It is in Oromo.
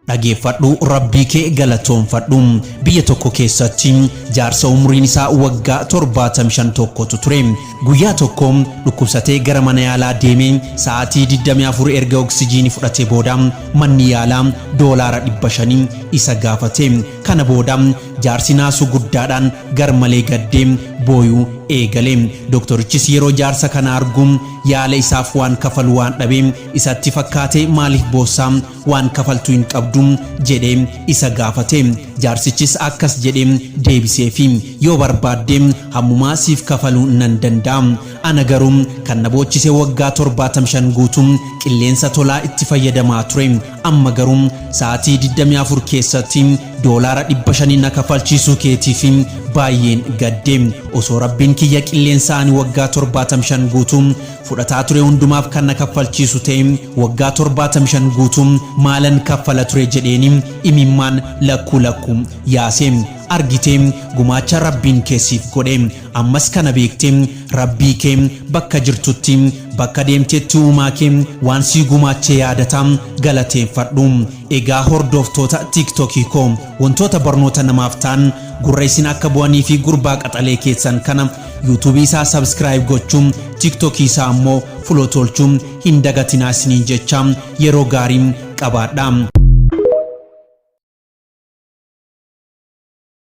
dhageeffadhu rabbii kee galatoonfadhu. Biyya tokko keessatti jaarsa umriin isaa waggaa 75 tokkotu ture. Guyyaa tokko dhukkubsatee gara mana yaalaa deeme sa'aatii 24 erga oksijiinii fudhatee booda manni yaalaa $500 isa gaafate. Kana booda jaarsi naasu guddaadhaan garmalee gaddee booyuu eegale. Doktorichis yeroo jaarsa kana argu yaala isaaf waan kafalu waan dhabe isatti fakkaate maaliif boossaa waan kafaltu hin qabdu jedhee isa gaafate. Jaarsichis akkas jedhee deebiseefi yoo barbaadde hammumaa siif kafaluu nan danda'a. Ana garuu kan na boochise waggaa 75 guutuu qilleensa tolaa itti fayyadamaa ture. Amma garuu sa'aatii 24 keessatti $500 na kafalchiisuu keetiif baay'een gadde. Osoo rabbiin kiyya qilleensa ani waggaa 75 guutuu fudhataa ture hundumaaf kan na kaffalchiisu ta'e waggaa 75 guutuu maalan kaffala ture jedheeni imimmaan lakku yaase. Argite gumaacha rabbiin keessiif godhe. Ammas kana beekte rabbii kee bakka jirtutti bakka deemtetti uumaa kee waan si gumaache yaadata galateeffadhu. Egaa hordoftoota TikTokii koo wantoota barnoota namaaf ta'an gurra isin akka bu'anii fi gurbaa qaxalee keessan kana YouTube isaa subscribe gochuun TikTokii isaa ammoo follow tolchuun hin dagatinaa isiniin jecha yeroo gaarii qabaadhaa.